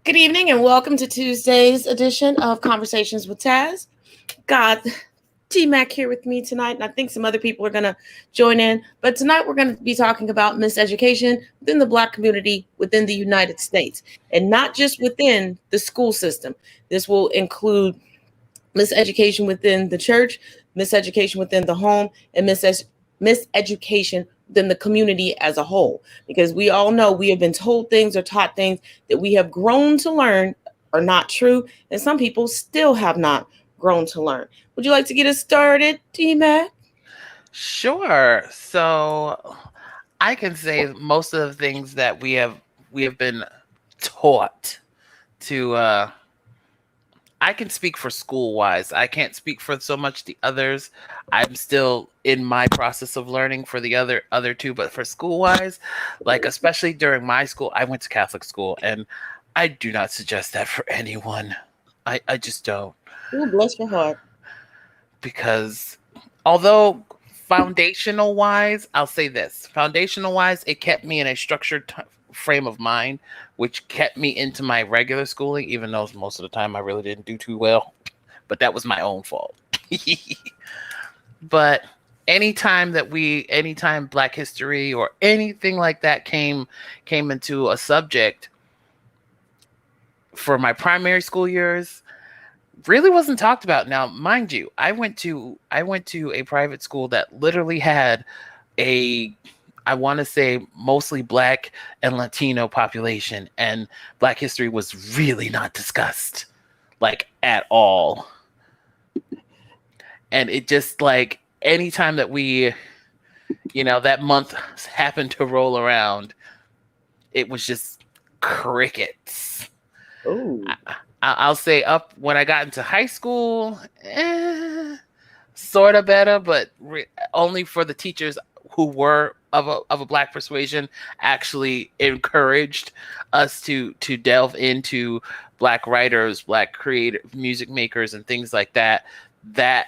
Good evening and welcome to Tuesday's edition of Conversations with Taz. Got T-Mac here with me tonight, and I think some other people are going to join in. But tonight we're going to be talking about miseducation within the Black community within the United States, and not just within the school system. This will include miseducation within the church, miseducation within the home, and miseducation within the community as a whole. Because we all know we have been told things or taught things that we have grown to learn are not true, and some people still have not grown to learn. Would you like to get us started, T-Mac? Sure. So I can say most of the things that we have been taught to I can speak for school wise. I can't speak for so much the others. I'm still in my process of learning for the other two, but for school wise, like especially during my school, I went to Catholic school and I do not suggest that for anyone. I just don't. Ooh, bless your heart. Because although foundational wise, I'll say this, foundational wise, it kept me in a structured frame of mind, which kept me into my regular schooling, even though most of the time I really didn't do too well, but that was my own fault. But anytime Black history or anything like that came into a subject for my primary school years, really wasn't talked about. Now, mind you, I went to a private school that literally had I want to say mostly Black and Latino population, and Black history was really not discussed, like at all. And it just like anytime that that month happened to roll around, it was just crickets. Ooh. I'll say up when I got into high school, sort of better, but only for the teachers who were of a Black persuasion actually encouraged us to delve into Black writers, Black creative music makers, and things like that. That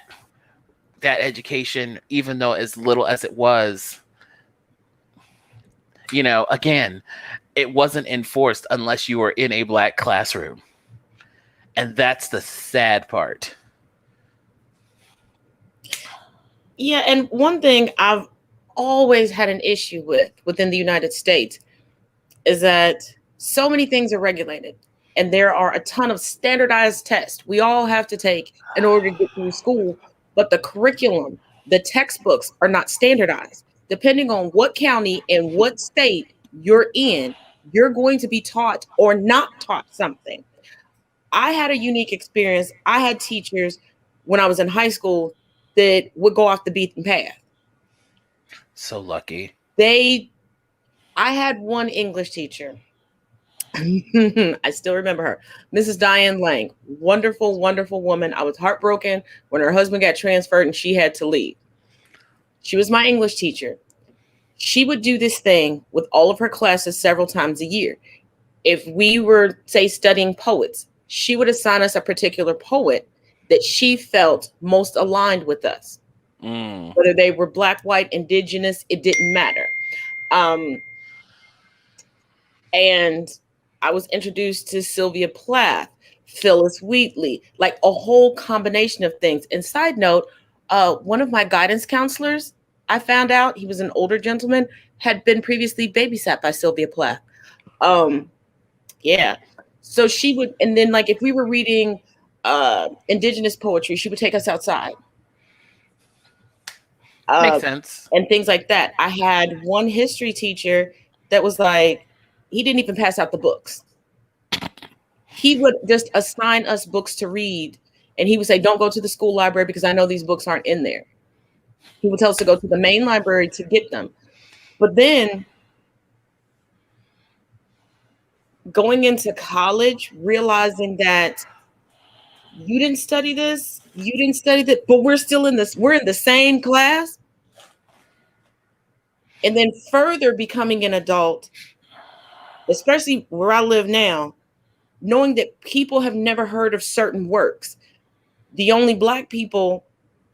education, even though as little as it was, again, it wasn't enforced unless you were in a Black classroom. And that's the sad part. Yeah, and one thing I've always had an issue within the United States is that so many things are regulated and there are a ton of standardized tests we all have to take in order to get through school, but the curriculum, the textbooks are not standardized. Depending on what county and what state you're in, you're going to be taught or not taught something. I had a unique experience. I had teachers when I was in high school that would go off the beaten path. So lucky. I had one English teacher. I still remember her, Mrs. Diane Lang. Wonderful, wonderful woman. I was heartbroken when her husband got transferred and she had to leave. She was my English teacher. She would do this thing with all of her classes several times a year. If we were, say, studying poets, she would assign us a particular poet that she felt most aligned with us. Whether they were Black, white, indigenous, it didn't matter. And I was introduced to Sylvia Plath, Phyllis Wheatley, like a whole combination of things. And side note, one of my guidance counselors, I found out he was an older gentleman, had been previously babysat by Sylvia Plath. Yeah. So she would, and then like if we were reading indigenous poetry, she would take us outside. Makes sense. And things like that. I had one history teacher that was like, he didn't even pass out the books. He would just assign us books to read. And he would say, don't go to the school library because I know these books aren't in there. He would tell us to go to the main library to get them. But then going into college, realizing that you didn't study this, you didn't study that, but we're in the same class. And then further becoming an adult, especially where I live now, knowing that people have never heard of certain works. The only Black people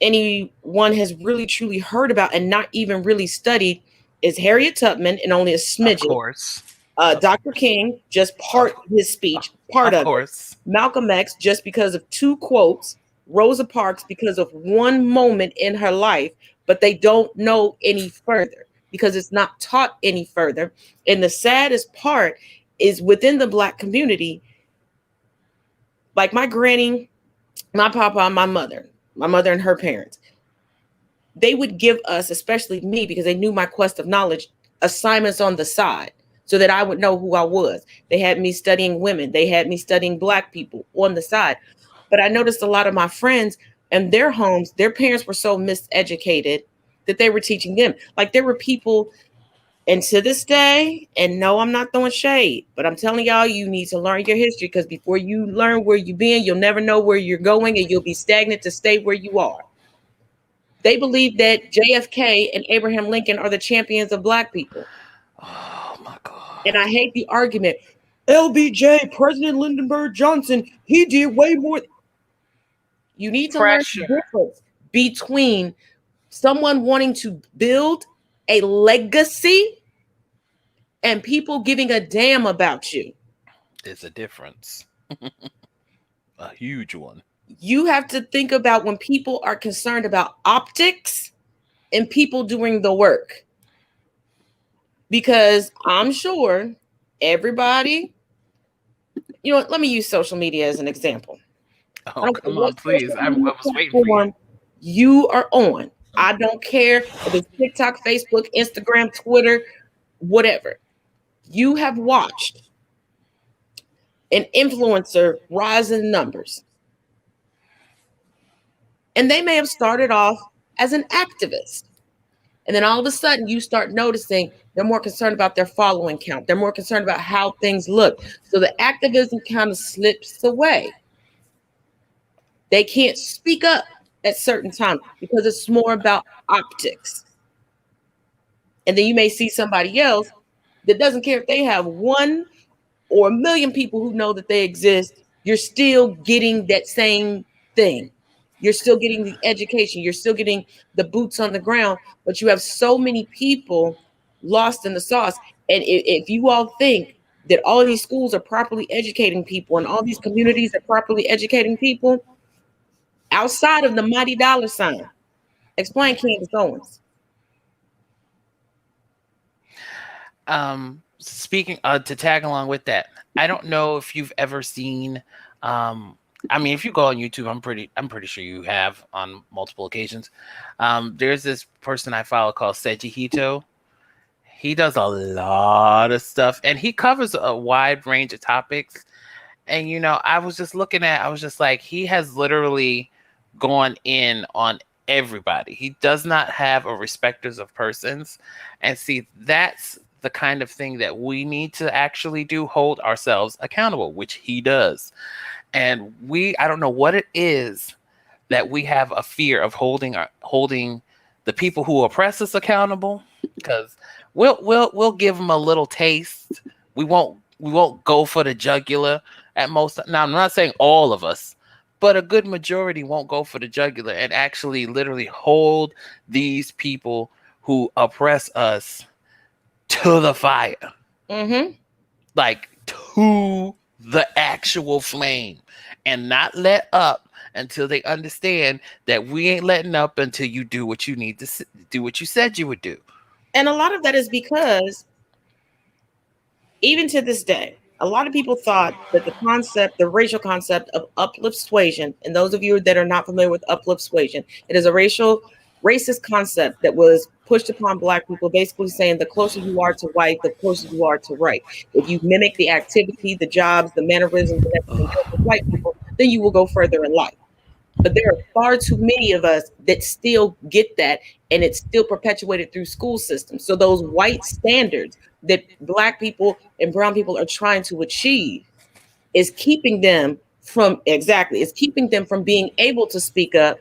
anyone has really truly heard about and not even really studied is Harriet Tubman and only a smidgen. Of course. Dr. King, just part of his speech, part Of of it. course. Malcolm X, just because of 2 quotes. Rosa Parks, because of 1 moment in her life, but they don't know any further because it's not taught any further. And the saddest part is within the Black community, like my granny, my papa, and my mother and her parents, they would give us, especially me, because they knew my quest of knowledge, assignments on the side so that I would know who I was. They had me studying women, they had me studying Black people on the side. But I noticed a lot of my friends and their homes, their parents were so miseducated that they were teaching them. Like there were people, and to this day, and no, I'm not throwing shade, but I'm telling y'all, you need to learn your history because before you learn where you've been, you'll never know where you're going and you'll be stagnant to stay where you are. They believe that JFK and Abraham Lincoln are the champions of Black people. Oh my God. And I hate the argument. LBJ, President Lyndon B. Johnson, he did way more. You need to learn the Pressure difference between someone wanting to build a legacy and people giving a damn about you. is a difference. A huge one. You have to think about when people are concerned about optics and people doing the work. Because I'm sure everybody, you know, let me use social media as an example. I Oh, don't care come what on, please. social I media was waiting for you. platform you are on. I don't care if it's TikTok, Facebook, Instagram, Twitter, whatever. You have watched an influencer rise in numbers. And they may have started off as an activist. And then all of a sudden, you start noticing they're more concerned about their following count. They're more concerned about how things look. So the activism kind of slips away. They can't speak up at certain times because it's more about optics. And then you may see somebody else that doesn't care if they have 1 or 1,000,000 people who know that they exist. You're still getting that same thing. You're still getting the education. You're still getting the boots on the ground, but you have so many people lost in the sauce. And if you all think that all of these schools are properly educating people and all these communities are properly educating people outside of the mighty dollar sign, explain Candace Owens. Speaking to tag along with that, I don't know if you've ever seen. I mean, if you go on YouTube, I'm pretty sure you have on multiple occasions. There's this person I follow called Seiji Hito. He does a lot of stuff, and he covers a wide range of topics. And I was just looking at, I was just like, he has literally gone in on everybody. He does not have a respecters of persons. And see, that's the kind of thing that we need to actually do, hold ourselves accountable, which he does. And I don't know what it is that we have a fear of holding the people who oppress us accountable, because we'll give them a little taste. We won't go for the jugular at most. Now, I'm not saying all of us, but a good majority won't go for the jugular and actually literally hold these people who oppress us to the fire. Mm-hmm. Like to the actual flame, and not let up until they understand that we ain't letting up until you do what you need to do, what you said you would do. And a lot of that is because even to this day, a lot of people thought that the racial concept of uplift suasion, and those of you that are not familiar with uplift suasion, it is a racist concept that was pushed upon Black people, basically saying the closer you are to white, the closer you are to right. If you mimic the activity, the jobs, the mannerisms, and everything else of white people, then you will go further in life. But there are far too many of us that still get that, and it's still perpetuated through school systems. So those white standards that Black people and brown people are trying to achieve is keeping them it's keeping them from being able to speak up,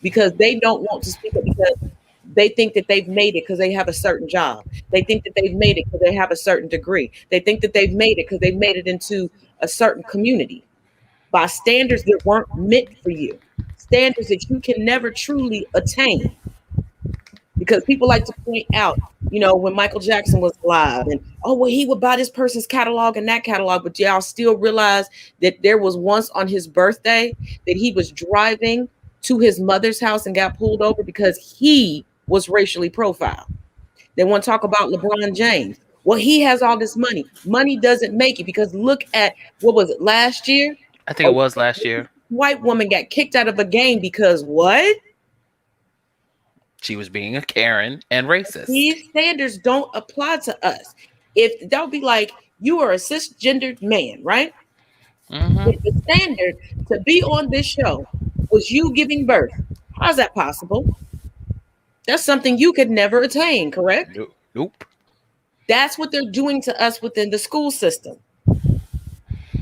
because they don't want to speak up, because they think that they've made it because they have a certain job. They think that they've made it because they have a certain degree. They think that they've made it because they've made it into a certain community by standards that weren't meant for you, standards that you can never truly attain, because people like to point out, when Michael Jackson was alive and, oh, well, he would buy this person's catalog and that catalog. But y'all still realize that there was once on his birthday that he was driving to his mother's house and got pulled over because he was racially profiled. They want to talk about LeBron James. Well, he has all this money. Money doesn't make it, because look at, what was it, last year? I think it was last year. White woman got kicked out of a game because what? She was being a Karen and racist. These standards don't apply to us. If they'll be like, you are a cisgendered man, right? Mm-hmm. If the standard to be on this show was you giving birth, how's that possible? That's something you could never attain, correct? Nope. That's what they're doing to us within the school system.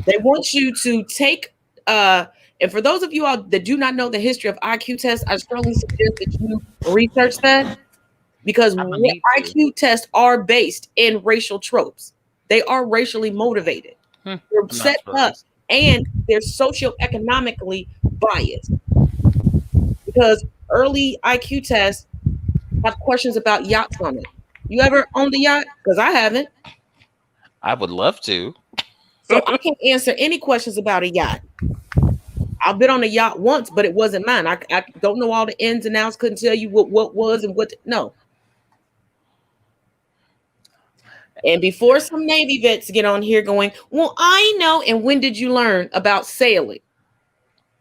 They want you to take, and for those of you all that do not know the history of IQ tests, I strongly suggest that you research that, because IQ tests are based in racial tropes. They are racially motivated. They're set up, and they're socioeconomically biased, because early IQ tests have questions about yachts on it. You ever owned a yacht? Because I haven't. I would love to. So I can't answer any questions about a yacht. I've been on a yacht once, but it wasn't mine. I don't know all the ins and outs. Couldn't tell you what was and what. No. And before some Navy vets get on here going, well, I know. And when did you learn about sailing?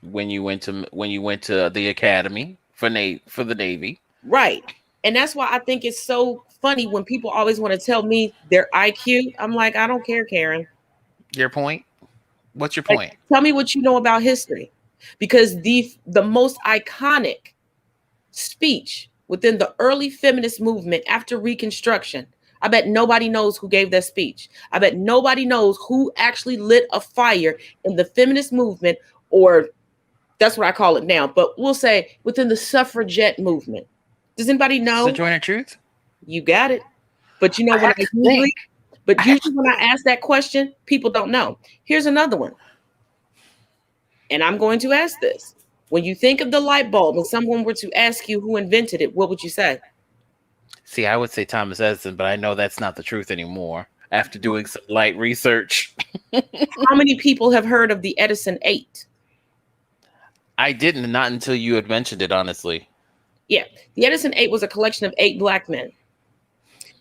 When you went to the academy for the Navy. Right. And that's why I think it's so funny when people always want to tell me their IQ. I'm like, I don't care, Karen. Your point? What's your point? Tell me what you know about history. Because the most iconic speech within the early feminist movement after Reconstruction, I bet nobody knows who gave that speech. I bet nobody knows who actually lit a fire in the feminist movement, or that's what I call it now, but we'll say within the suffragette movement. Does anybody know? Sojourner Truth? You got it. But you know, when I ask that question, people don't know. Here's another one. And I'm going to ask this. When you think of the light bulb and someone were to ask you who invented it, what would you say? See, I would say Thomas Edison, but I know that's not the truth anymore after doing some light research. How many people have heard of the Edison 8? I didn't, not until you had mentioned it, honestly. Yeah. The Edison 8 was a collection of 8 black men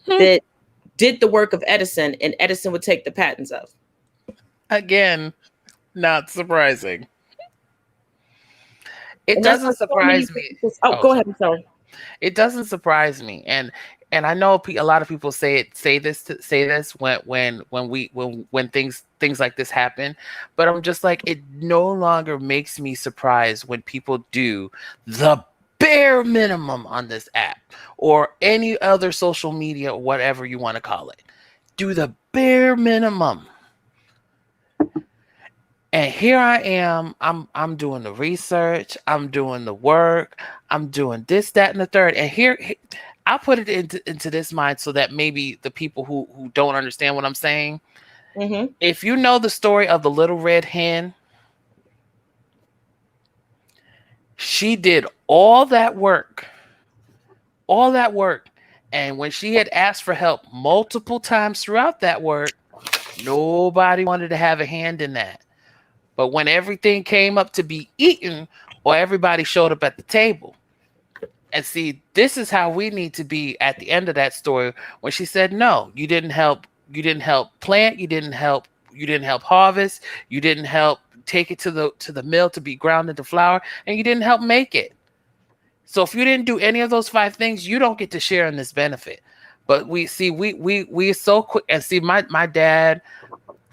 that did the work of Edison, and Edison would take the patents of. Again, not surprising. It doesn't surprise me. Go ahead. I'm sorry. It doesn't surprise me, and I know a lot of people say this when things like this happen, but I'm just like, it no longer makes me surprised when people do the bare minimum on this app or any other social media or whatever you want to call it. Do the bare minimum. And here I am, I'm doing the research, I'm doing the work, I'm doing this, that, and the third. And here I'll put it into this mind so that maybe the people who don't understand what I'm saying, if you know the story of the little red hen, she did all that work. And when she had asked for help multiple times throughout that work, nobody wanted to have a hand in that. But when everything came up to be eaten, or everybody showed up at the table. And see, this is how we need to be at the end of that story, when she said, no, you didn't help plant, you didn't help harvest, you didn't help take it to the mill to be ground into flour, and you didn't help make it. So if you didn't do any of those 5 things, you don't get to share in this benefit. But we are so quick. And see, my dad,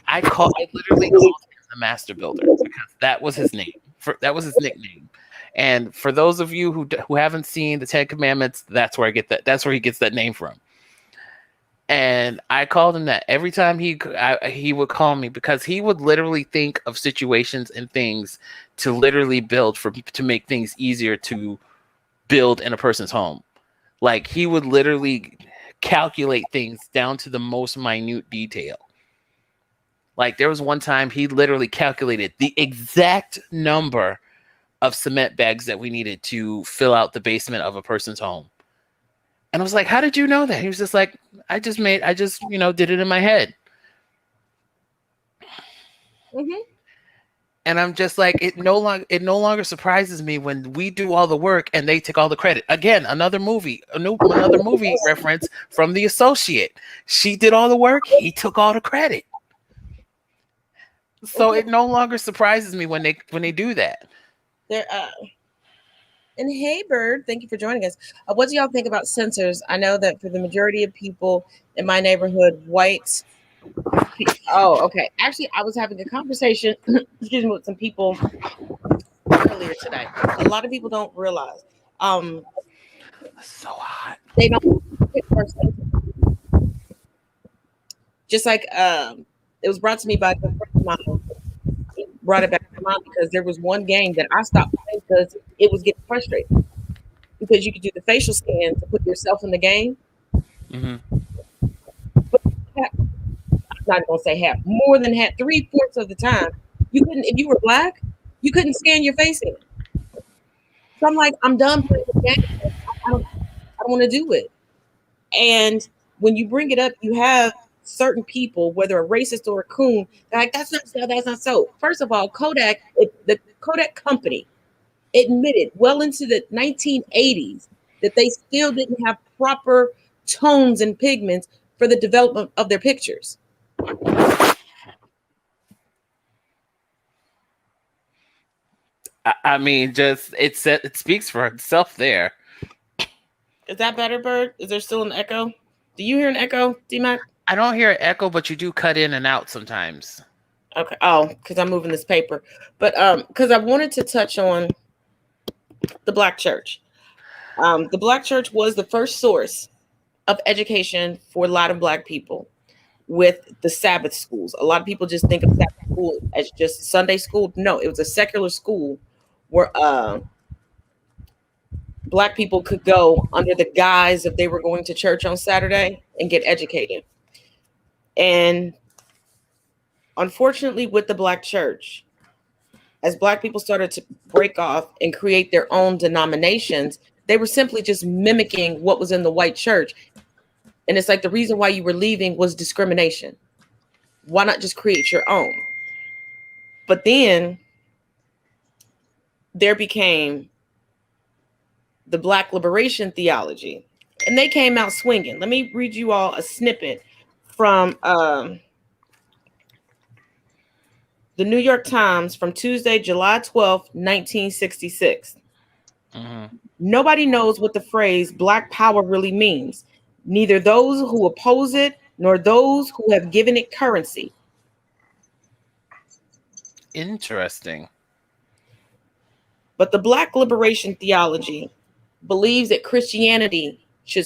I literally called him the master builder, because that was his name. That was his nickname. And for those of you who haven't seen the 10 Commandments, that's where that's where he gets that name from. And I called him that every time he would call me, because he would literally think of situations and things to literally build to make things easier to build in a person's home. Like, he would literally calculate things down to the most minute detail. Like, there was one time he literally calculated the exact number of cement bags that we needed to fill out the basement of a person's home. And I was like, how did you know that? He was just like, I just, did it in my head. Mm-hmm. And I'm just like, it no longer surprises me when we do all the work and they take all the credit. Again, another movie reference from The Associate. She did all the work, he took all the credit. So it no longer surprises me when they do that. There, and hey, Bird, thank you for joining us. What do y'all think about censors? I know that for the majority of people in my neighborhood, white. Oh, okay. Actually, I was having a conversation, excuse me, with some people earlier today. A lot of people don't realize, It's so hot. they don't pick first name. Just like it was brought to me by a friend of mine. He brought it back to mind because there was one game that I stopped playing because it was getting frustrating. Because you could do the facial scan to put yourself in the game. Mm-hmm. But I'm not gonna say half, more than half, 3/4 of the time, you couldn't. If you were black, you couldn't scan your face in. So I'm like, I'm done playing the game. I don't want to do it. And when you bring it up, you have certain people, whether a racist or a coon, like that's not so. That's not so. First of all, the Kodak company, admitted well into the 1980s that they still didn't have proper tones and pigments for the development of their pictures. I mean, just it speaks for itself there. Is that better, Bird? Is there still an echo? Do you hear an echo, D-Mac? I don't hear an echo, but you do cut in and out sometimes. Okay. Oh, because I'm moving this paper. But because I wanted to touch on the Black church. The Black church was the first source of education for a lot of Black people with the Sabbath schools. A lot of people just think of Sabbath school as just Sunday school. No, it was a secular school where Black people could go under the guise of they were going to church on Saturday and get educated. And unfortunately, with the Black church, as Black people started to break off and create their own denominations, they were simply just mimicking what was in the white church. And it's like the reason why you were leaving was discrimination. Why not just create your own? But then there became the Black liberation theology, and they came out swinging. Let me read you all a snippet from the New York Times from Tuesday, July 12th, 1966. Mm-hmm. Nobody knows what the phrase Black power really means, neither those who oppose it nor those who have given it currency. Interesting. But the Black liberation theology believes that Christianity should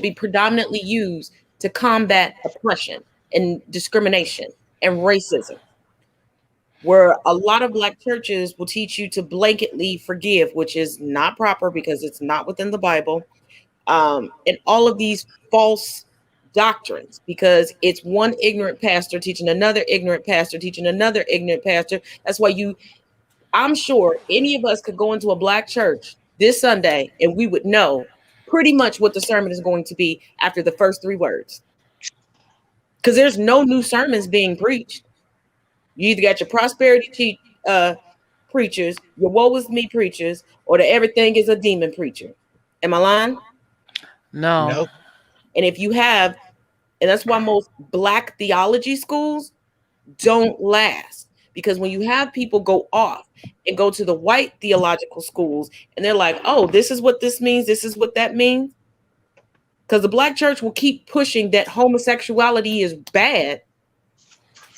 be predominantly used to combat oppression and discrimination and racism. Where a lot of Black churches will teach you to blanketly forgive, which is not proper because it's not within the Bible, and all of these false doctrines, because it's one ignorant pastor teaching another ignorant pastor teaching another ignorant pastor. That's why I'm sure any of us could go into a Black church this Sunday and we would know pretty much what the sermon is going to be after the first 3 words. Because there's no new sermons being preached. You either got your prosperity preachers, your woe is me preachers, or the everything is a demon preacher. Am I lying? No. Nope. And if you have, and that's why most Black theology schools don't last. Because when you have people go off and go to the white theological schools and they're like, oh, this is what this means, this is what that means. Because the Black church will keep pushing that homosexuality is bad,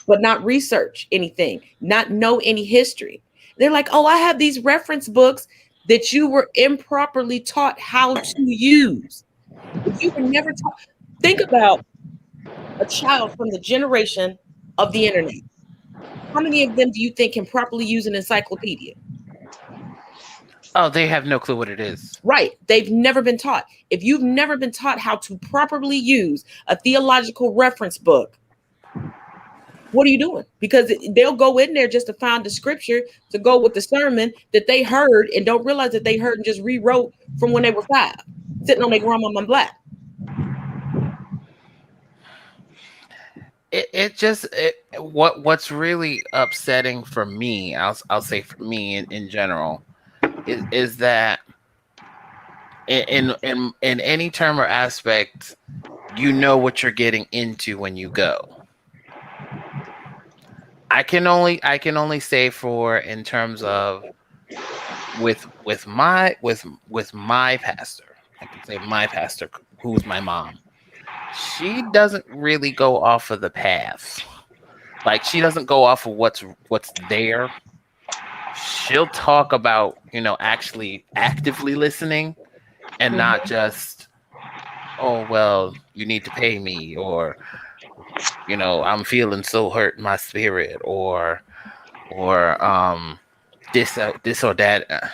but not research anything, not know any history. They're like, oh, I have these reference books that you were improperly taught how to use. If you were never taught, think about a child from the generation of the internet. How many of them do you think can properly use an encyclopedia? Oh, they have no clue what it is. Right. They've never been taught. If you've never been taught how to properly use a theological reference book, what are you doing? Because they'll go in there just to find the scripture to go with the sermon that they heard and don't realize that they heard and just rewrote from when they were 5. sitting on their grandmama black. What's really upsetting for me, I'll say for me in general, is that in any term or aspect, you know what you're getting into when you go. I can only say for in terms of with my pastor. I can say my pastor, who's my mom. She doesn't really go off of the path. Like, she doesn't go off of what's there. She'll talk about, actually actively listening and not just, oh, well, you need to pay me, or, I'm feeling so hurt in my spirit, or this or that.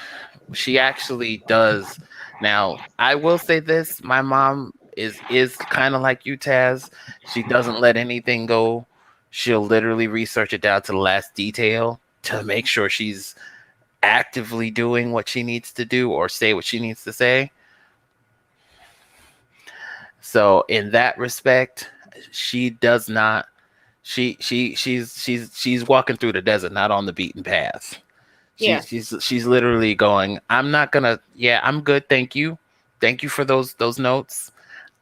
She actually does. Now, I will say this: my mom is kind of like you, Taz. She doesn't let anything go. She'll literally research it down to the last detail to make sure she's actively doing what she needs to do or say what she needs to say. So in that respect, she does not. She's walking through the desert, not on the beaten path. Yeah. She's literally going, I'm not gonna. Yeah, I'm good. Thank you for those notes.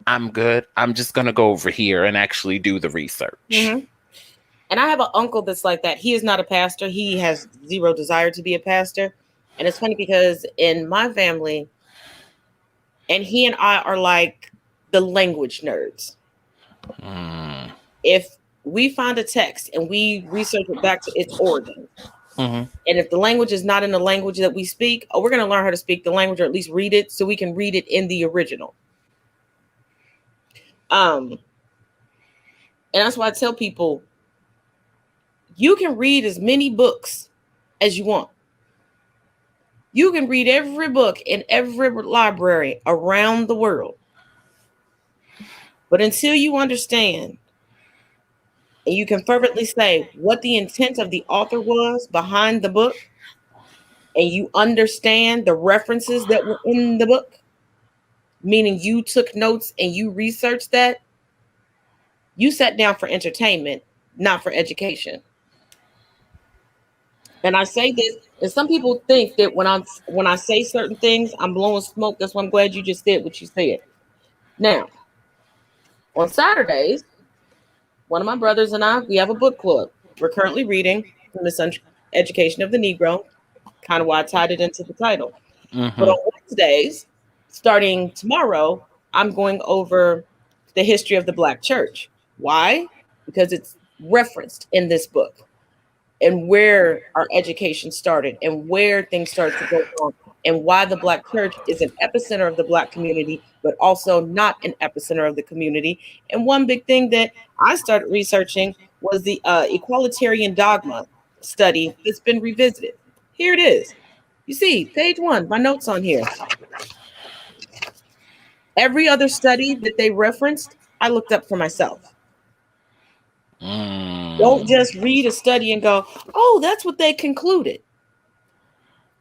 I'm good. I'm just gonna go over here and actually do the research. Mm-hmm. And I have an uncle that's like that. He is not a pastor. He has zero desire to be a pastor. And it's funny because in my family, and he and I are like the language nerds. If we find a text and we research it back to its origin, and if the language is not in the language that we speak, we're going to learn how to speak the language, or at least read it so we can read it in the original. And that's why I tell people, you can read as many books as you want. You can read every book in every library around the world. But until you understand and you can fervently say what the intent of the author was behind the book, and you understand the references that were in the book, meaning you took notes and you researched that, you sat down for entertainment, not for education. And I say this, and some people think that when I say certain things, I'm blowing smoke. That's why I'm glad you just said what you said. Now, on Saturdays, one of my brothers and I, we have a book club. We're currently reading The Miseducation of the Negro, kind of why I tied it into the title. But on Wednesdays, starting tomorrow, I'm going over the history of the Black church. Why? Because it's referenced in this book, and where our education started and where things started to go wrong, and why the Black church is an epicenter of the Black community, but also not an epicenter of the community. And one big thing that I started researching was the equalitarian dogma study that's been revisited. Here it is. You see, page 1, my notes on here. Every other study that they referenced, I looked up for myself. Don't just read a study and go, oh, that's what they concluded.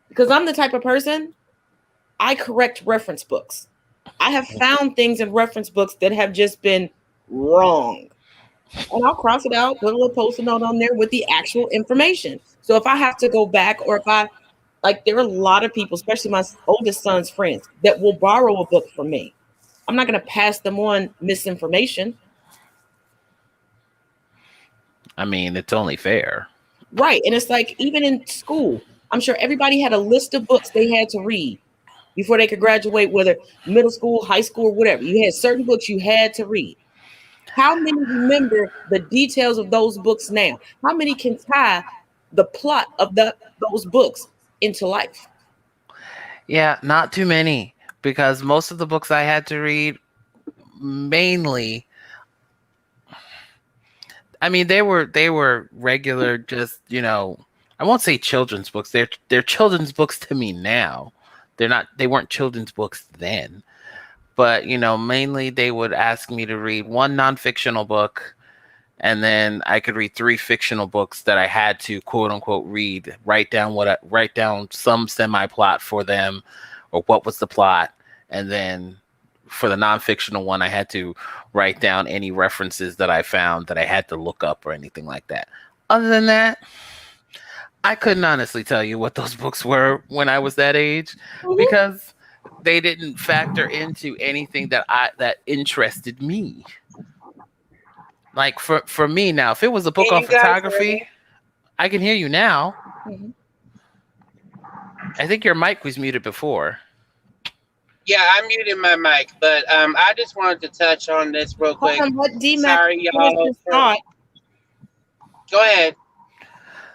Because I'm the type of person, I correct reference books. I have found things in reference books that have just been wrong. And I'll cross it out, put a little post-it note on there with the actual information. So if I have to go back, or if there are a lot of people, especially my oldest son's friends, that will borrow a book from me. I'm not going to pass them on misinformation. I mean, it's only fair. Right. And it's like, even in school, I'm sure everybody had a list of books they had to read before they could graduate, whether middle school, high school, or whatever. You had certain books you had to read. How many remember the details of those books now? How many can tie the plot of those books into life? Yeah, not too many, because most of the books I had to read, mainly, I mean, they were regular, just, I won't say children's books. They're children's books to me now. They weren't children's books then. But, mainly they would ask me to read one non-fictional book, and then I could read 3 fictional books that I had to, quote unquote, read, write down some semi-plot for them, or what was the plot, and then for the nonfictional one, I had to write down any references that I found that I had to look up or anything like that. Other than that, I couldn't honestly tell you what those books were when I was that age, because they didn't factor into anything that interested me. Like for me now, if it was a book Can on you guys hear photography, me? I can hear you now. Mhm. I think your mic was muted before. Yeah, I muted my mic, but I just wanted to touch on this real Hold quick. on, let D-Mac Sorry, finish y'all. his thought. Go ahead.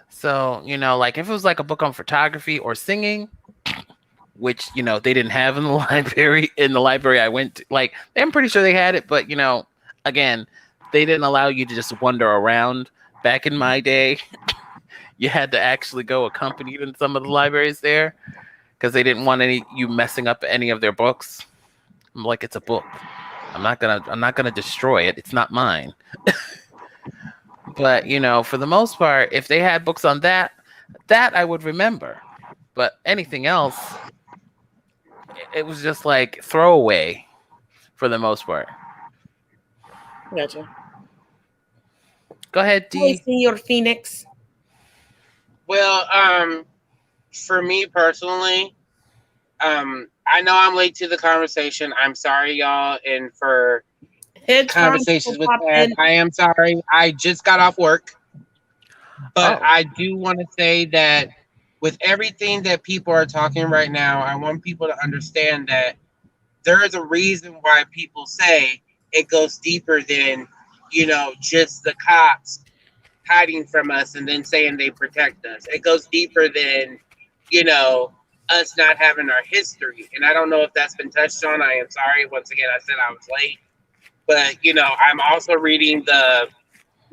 So, like if it was like a book on photography or singing, which, they didn't have in the library I went to, like, I'm pretty sure they had it, but, again, they didn't allow you to just wander around back in my day. You had to actually go accompanied in some of the libraries there because they didn't want you messing up any of their books. I'm like, it's a book. I'm not gonna destroy it. It's not mine. But, for the most part, if they had books on that I would remember. But anything else, it was just like throwaway for the most part. Gotcha. Go ahead, Hey, D. Senor Phoenix. Well, for me personally, I know I'm late to the conversation. I'm sorry, y'all, and for conversations with Ted, I am sorry. I just got off work. But I do want to say that with everything that people are talking right now, I want people to understand that there is a reason why people say it goes deeper than, just the cops hiding from us and then saying they protect us. It goes deeper than, us not having our history. And I don't know if that's been touched on. I am sorry. Once again, I said I was late. But, I'm also reading the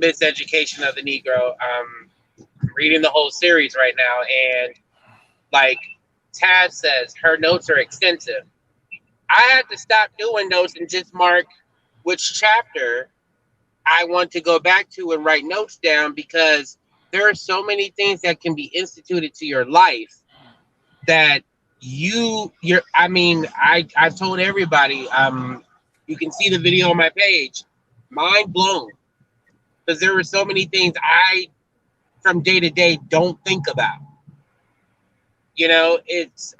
Miseducation of the Negro. Reading the whole series right now, and like Taz says, her notes are extensive. I had to stop doing notes and just mark which chapter I want to go back to and write notes down, because there are so many things that can be instituted to your life that I've told everybody, you can see the video on my page, mind blown, because there were so many things I from day to day don't think about. It's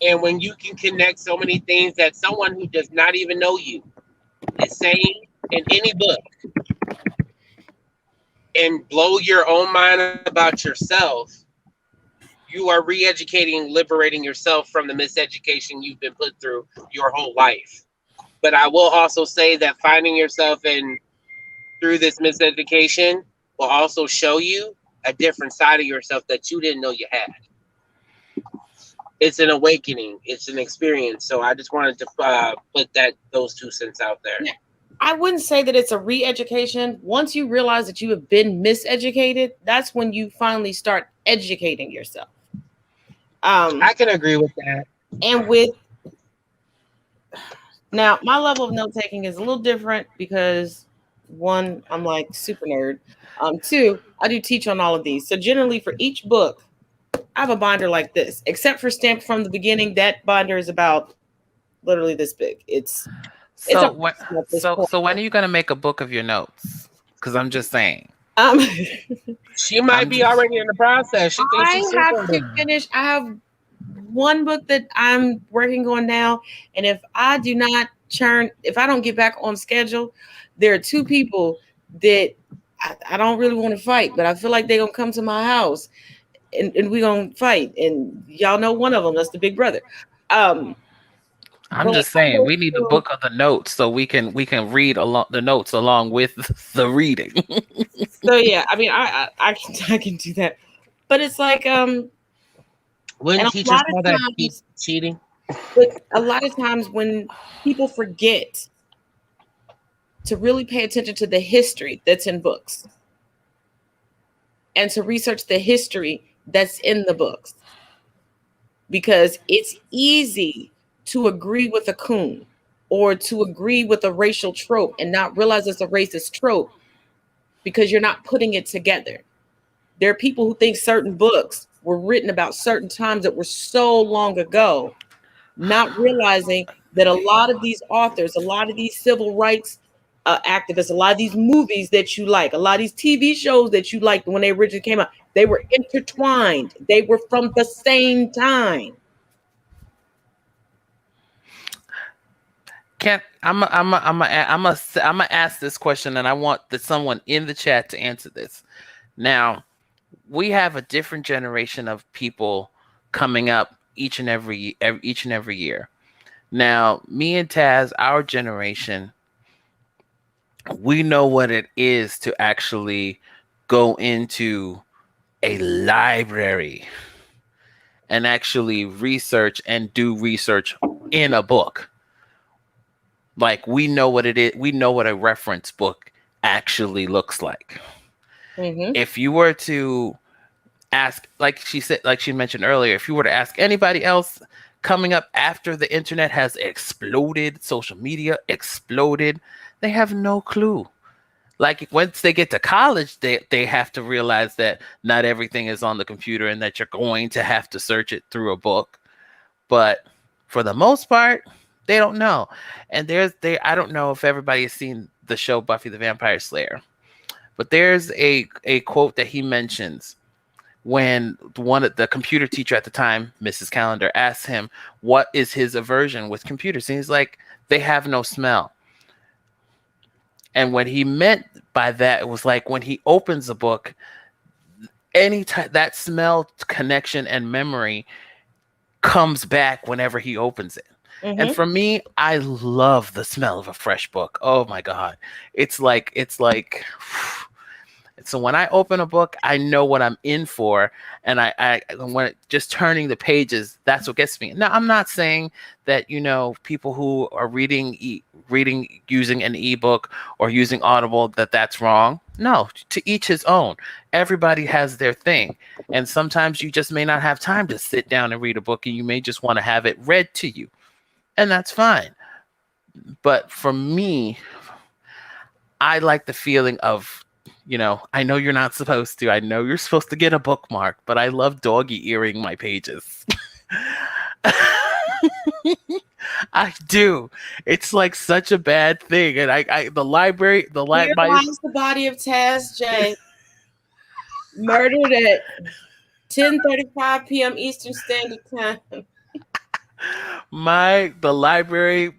and when you can connect so many things that someone who does not even know you is saying in any book, and blow your own mind about yourself, you are re-educating, liberating yourself from the miseducation you've been put through your whole life. But I will also say that finding yourself through this miseducation will also show you a different side of yourself that you didn't know you had. It's an awakening. It's an experience. So I just wanted to put those 2 cents out there. Yeah. I wouldn't say that it's a re-education. Once you realize that you have been miseducated, that's when you finally start educating yourself. I can agree with that. And now my level of note taking is a little different because 1, I'm like super nerd. 2, I do teach on all of these. So generally for each book, I have a binder like this, except for Stamped from the Beginning. That binder is about literally this big. So when are you gonna make a book of your notes? Because I'm just saying. She might be already in the process. She thinks she's have to finish. I have one book that I'm working on now, and if I don't get back on schedule, there are 2 people that I don't really want to fight, but I feel like they're gonna come to my house and we're gonna fight. And y'all know one of them, that's the big brother. I'm just saying we need the book of the notes so we can read along the notes along with the reading. So yeah, I mean I can do that, but it's like wouldn't teachers call that cheating? But a lot of times when people forget to really pay attention to the history that's in books and to research the history that's in the books, because it's easy to agree with a coon or to agree with a racial trope and not realize it's a racist trope because you're not putting it together. There are people who think certain books were written about certain times that were so long ago not realizing that a lot of these authors, a lot of these civil rights activists, a lot of these movies that you like, a lot of these TV shows that you liked when they originally came out, they were intertwined. They were from the same time. I'm gonna ask this question, and I want someone in the chat to answer this. Now, we have a different generation of people coming up each and every year. Now, me and Taz, our generation, we know what it is to actually go into a library and actually research and do research in a book. Like, we know what it is. We know what a reference book actually looks like. Mm-hmm. If you were to ask, like she mentioned earlier, if you were to ask anybody else coming up after the internet has exploded, social media exploded, they have no clue. Like, once they get to college, they have to realize that not everything is on the computer and that you're going to have to search it through a book. But for the most part, they don't know. And I don't know if everybody has seen the show Buffy the Vampire Slayer, but there's a quote that he mentions when the computer teacher at the time, Mrs. Calendar, asks him what is his aversion with computers. And he's like, they have no smell. And what he meant by that was, like, when he opens a book, that smell, connection, and memory comes back whenever he opens it. Mm-hmm. And for me, I love the smell of a fresh book. Oh my God. It's like so when I open a book, I know what I'm in for. And when just turning the pages, that's what gets me. Now, I'm not saying that, people who are reading using an ebook or using Audible, that's wrong. No, to each his own. Everybody has their thing. And sometimes you just may not have time to sit down and read a book, and you may just want to have it read to you. And that's fine. But for me, I like the feeling of, I know you're not supposed to. I know you're supposed to get a bookmark, but I love doggy earing my pages. I do. It's like such a bad thing. And the library, the body of Taz J. murdered at 10:35 p.m. Eastern Standard Time. The library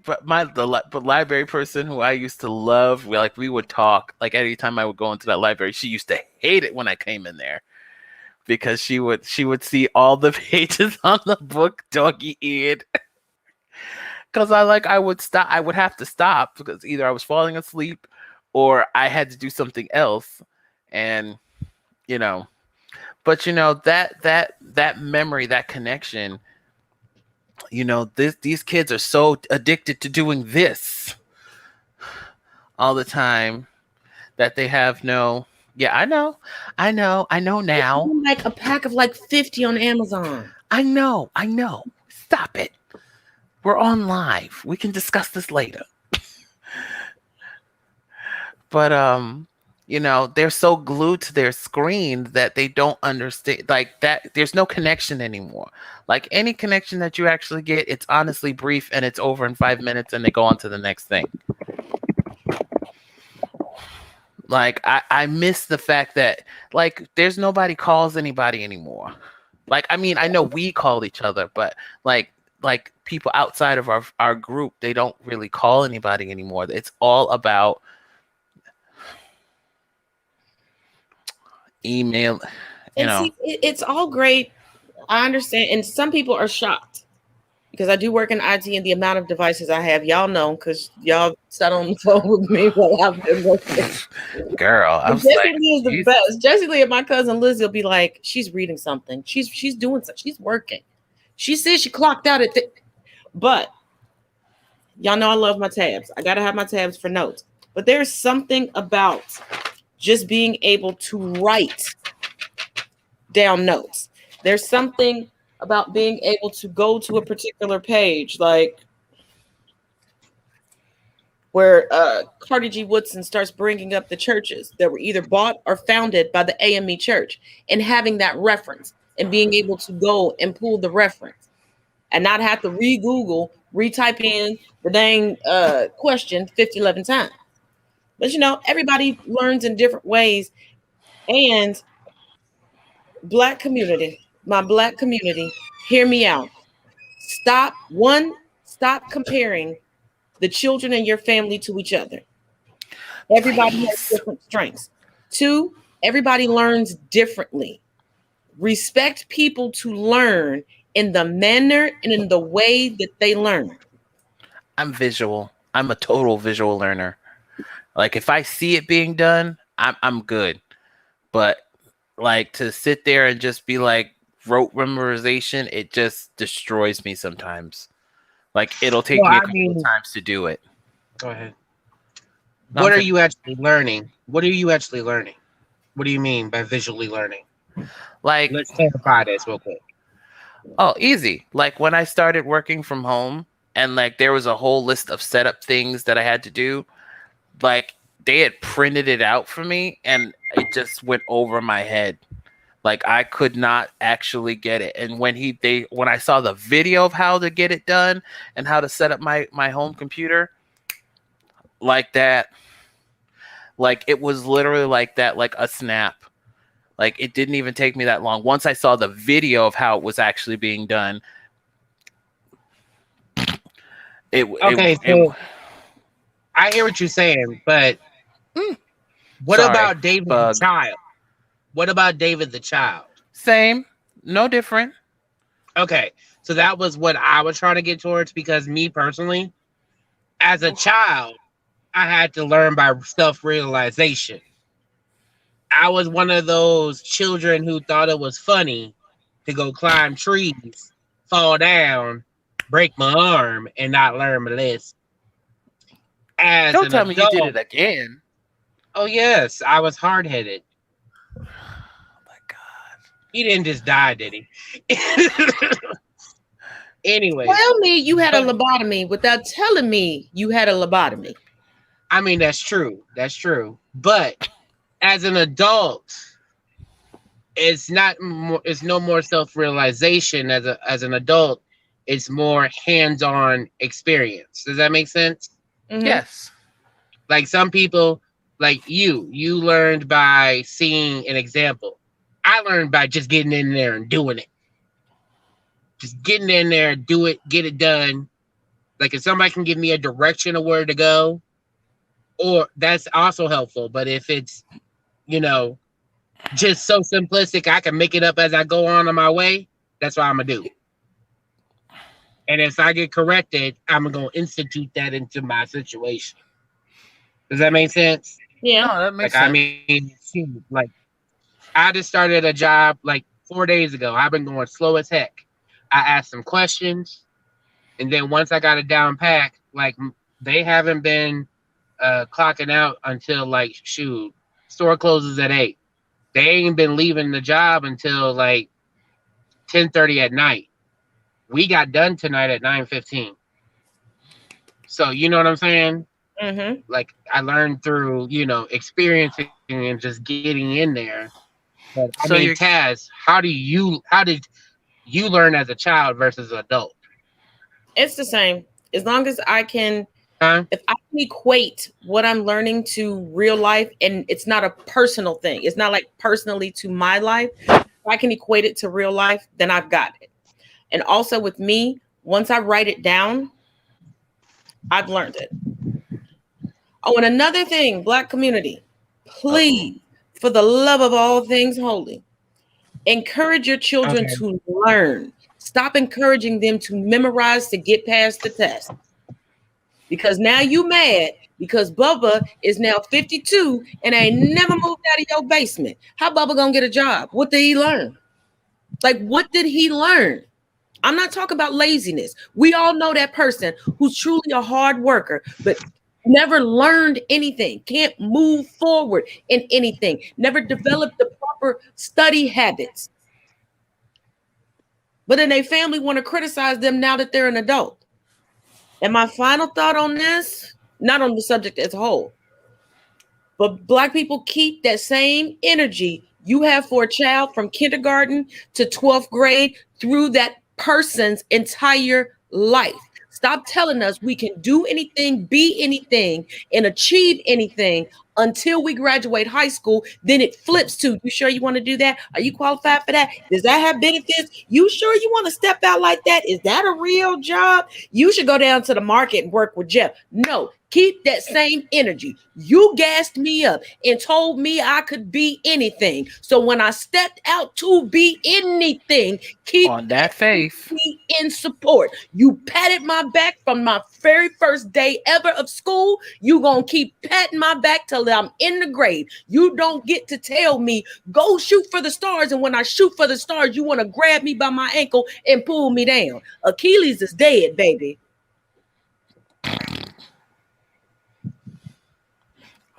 person who I used to love, we would talk, like, anytime I would go into that library, she used to hate it when I came in there because she would see all the pages on the book doggy eared. Because I would have to stop because either I was falling asleep or I had to do something else. And but that memory, that connection, these kids are so addicted to doing this all the time that they have no. Yeah, I know now. Like a pack of 50 on Amazon. I know. Stop it. We're on live. We can discuss this later. But they're so glued to their screen that they don't understand, like, that there's no connection anymore. Like, any connection that you actually get, it's honestly brief and it's over in 5 minutes and they go on to the next thing. Like, I miss the fact that, like, there's nobody calls anybody anymore. Like, I mean, I know we call each other, but like people outside of our group, they don't really call anybody anymore. It's all about email. See, it's all great. I understand. And some people are shocked because I do work in IT, and the amount of devices I have, y'all know, because y'all sat on the phone with me while I've been working. Girl, I'm Jessie Lee is the best. Jessie Lee and my cousin Lizzie will be like, she's reading something. She's doing something. She's working. She says she clocked out at but y'all know I love my tabs. I gotta have my tabs for notes. But there's something about just being able to write down notes. There's something about being able to go to a particular page, like where Carter G. Woodson starts bringing up the churches that were either bought or founded by the AME Church, and having that reference and being able to go and pull the reference. and not have to re-Google, retype in the dang question 11 times. But everybody learns in different ways. And my black community, hear me out. Stop comparing the children in your family to each other. Everybody has different strengths. 2, everybody learns differently. Respect people to learn in the manner and in the way that they learn. I'm visual. I'm a total visual learner. Like if I see it being done, I'm good. But like to sit there and just be like rote memorization, it just destroys me sometimes. Like it'll take me a couple of times to do it. Go ahead. What are you actually learning? What are you actually learning? What do you mean by visually learning? Like, let's clarify this real quick. Oh, easy. Like when I started working from home and like there was a whole list of setup things that I had to do, like they had printed it out for me and it just went over my head. Like I could not actually get it. And when I saw the video of how to get it done and how to set up my home computer like that, like it was literally like that, like a snap. Like it didn't even take me that long. Once I saw the video of how it was actually being done, I hear what you're saying, but what about David the child? What about David the child? Same, no different. Okay, so that was what I was trying to get towards, because me personally, as a child, I had to learn by self-realization. I was one of those children who thought it was funny to go climb trees, fall down, break my arm, and not learn my lesson. Don't tell me you did it again. Oh, yes. I was hard-headed. Oh, my God. He didn't just die, did he? Anyway. Tell me you had a lobotomy without telling me you had a lobotomy. I mean, that's true. That's true. But as an adult, it's no more self-realization. As an adult, it's more hands-on experience. Does that make sense? Mm-hmm. Yes. Like some people, like you learned by seeing an example. I learned by just getting in there and doing it. Just getting in there, do it, get it done. Like if somebody can give me a direction of where to go, or that's also helpful. But if it's, just so simplistic, I can make it up as I go on my way, that's what I'm going to do. And if I get corrected, I'm going to institute that into my situation. Does that make sense? Yeah. No, that makes sense. I mean, like, I just started a job like 4 days ago. I've been going slow as heck. I asked some questions, and then once I got it down packed, like, they haven't been clocking out until, like, store closes at 8. They ain't been leaving the job until, like, 10:30 at night. We got done tonight at 9:15. So, you know what I'm saying? Mm-hmm. Like, I learned through, experiencing and just getting in there. But, Taz, how did you learn as a child versus an adult? It's the same. As long as I can, if I can equate what I'm learning to real life, and it's not a personal thing. It's not like personally to my life. If I can equate it to real life, then I've got it. And also with me, once I write it down, I've learned it. Oh, and another thing, Black community, please, for the love of all things holy, encourage your children to learn. Stop encouraging them to memorize to get past the test. Because now you mad because Bubba is now 52 and ain't never moved out of your basement. How Bubba gonna get a job? What did he learn? Like, what did he learn? I'm not talking about laziness. We all know that person who's truly a hard worker, but never learned anything, can't move forward in anything, never developed the proper study habits. But then their family want to criticize them now that they're an adult. And my final thought on this, not on the subject as a whole, but Black people, keep that same energy you have for a child from kindergarten to 12th grade through that person's entire life. Stop telling us we can do anything, be anything, and achieve anything until we graduate high school. Then it flips to, you sure you want to do that? Are you qualified for that? Does that have benefits? You sure you want to step out like that? Is that a real job? You should go down to the market and work with Jeff. No, keep that same energy. You gassed me up and told me I could be anything. So when I stepped out to be anything, keep on that faith in support. You patted my back from my very first day ever of school. You gonna keep patting my back till I'm in the grave. You don't get to tell me go shoot for the stars, and when I shoot for the stars, you want to grab me by my ankle and pull me down. Achilles is dead, baby.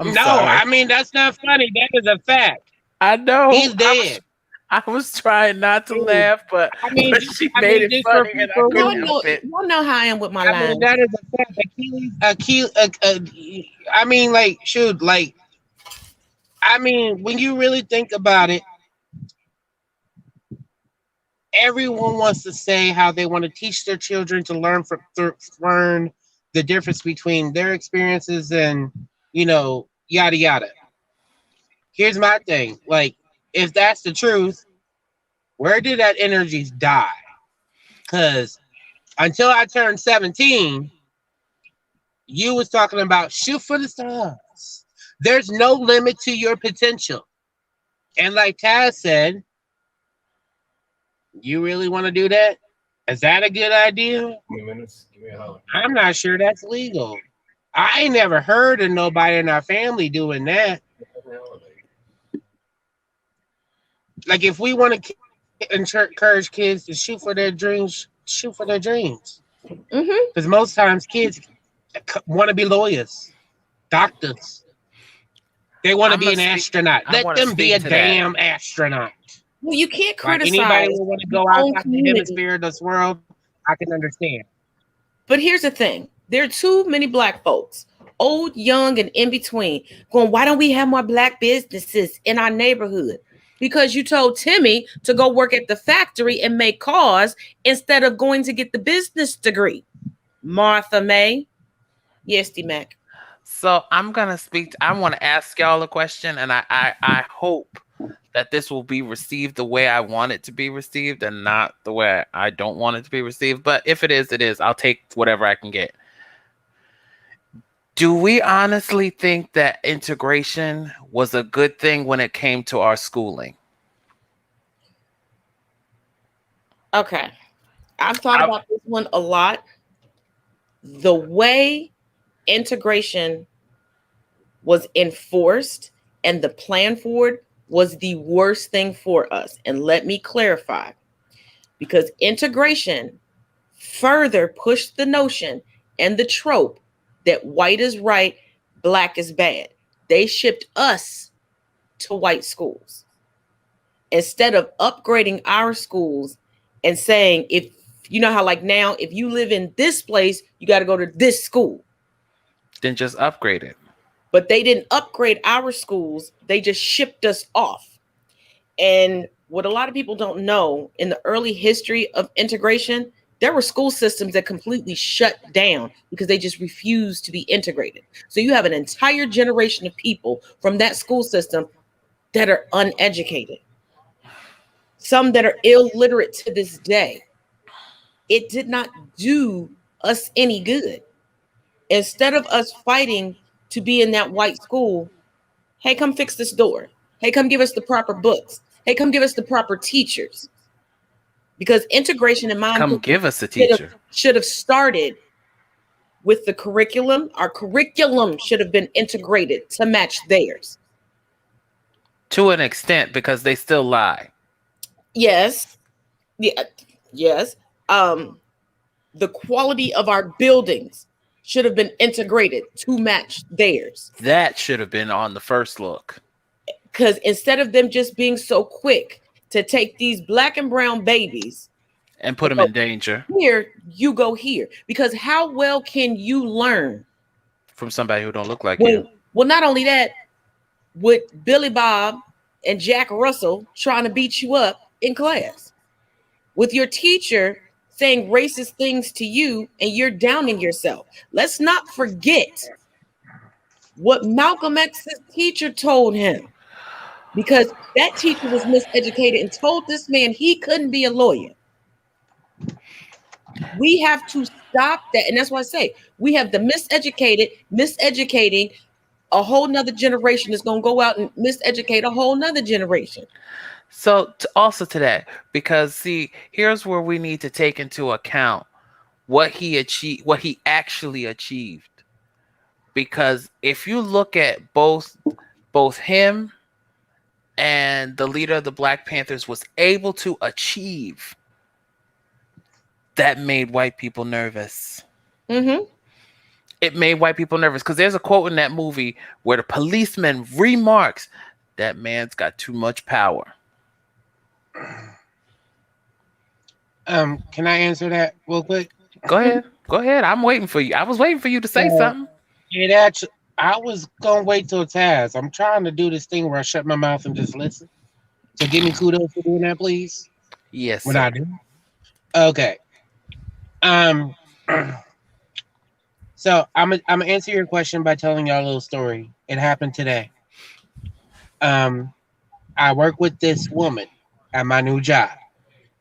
No, I mean, that's not funny. That is a fact. I know. He's dead. I was trying not to laugh, but I mean, but she made it funny, and I couldn't help it. Y'all know how I am with my lines. I mean, that is a fact. Achilles. I mean, like, shoot, like, I mean, when you really think about it, everyone wants to say how they want to teach their children to learn the difference between their experiences and, you know, yada yada. Here's my thing. Like, if that's the truth, where did that energy die? Because until I turned 17, you was talking about shoot for the stars. There's no limit to your potential. And like Taz said, you really want to do that? Is that a good idea? I'm not sure that's legal. I ain't never heard of nobody in our family doing that. Like, if we want to encourage kids to shoot for their dreams, shoot for their dreams. Because most times kids want to be lawyers, doctors. They want to be an astronaut. Let them be a damn astronaut. Well, you can't criticize. Like, anybody who want to go outside the hemisphere of this world, I can understand. But here's the thing. There are too many black folks, old, young, and in between, going, why don't we have more black businesses in our neighborhood? Because you told Timmy to go work at the factory and make cars instead of going to get the business degree. Martha May. Yes, D-Mac. So I'm going to speak. I want to ask y'all a question, and I hope that this will be received the way I want it to be received and not the way I don't want it to be received. But if it is, it is. I'll take whatever I can get. Do we honestly think that integration was a good thing when it came to our schooling? Okay. I've thought about this one a lot. The way integration was enforced and the plan for it was the worst thing for us. And let me clarify, because integration further pushed the notion and the trope that white is right, black is bad. They shipped us to white schools instead of upgrading our schools and saying, if you know how like now, if you live in this place, you got to go to this school. Then just upgrade it. But they didn't upgrade our schools. They just shipped us off. And what a lot of people don't know, in the early history of integration, there were school systems that completely shut down because they just refused to be integrated. So you have an entire generation of people from that school system that are uneducated. Some that are illiterate to this day. It did not do us any good. Instead of us fighting to be in that white school, hey, come fix this door. Hey, come give us the proper books. Hey, come give us the proper teachers. Because integration in my opinion, give us a teacher. Should have started with the curriculum. Our curriculum should have been integrated to match theirs. To an extent, because they still lie. Yes. Yeah. Yes. The quality of our buildings should have been integrated to match theirs. That should have been on the first look. Because instead of them just being so quick to take these black and brown babies and put them in danger. Here, you go here. Because how well can you learn from somebody who don't look like you? Well, not only that, with Billy Bob and Jack Russell trying to beat you up in class. With your teacher saying racist things to you and you're downing yourself. Let's not forget what Malcolm X's teacher told him, because that teacher was miseducated and told this man he couldn't be a lawyer. We have to stop that. And that's why I say we have the miseducated, miseducating a whole nother generation is going to go out and miseducate a whole nother generation. So also to that, because see, here's where we need to take into account what he achieved, what he actually achieved. Because if you look at both him and the leader of the Black Panthers was able to achieve, that made white people nervous. Mm-hmm. It made white people nervous because there's a quote in that movie where the policeman remarks, "That man's got too much power." Can I answer that real quick? Go ahead. I'm waiting for you. I was waiting for you to say something. It actually, I was gonna wait till Taz. I'm trying to do this thing where I shut my mouth and just listen. So give me kudos for doing that, please. Yes. When I do. Okay. So I'm gonna answer your question by telling y'all a little story. It happened today. I work with this woman at my new job.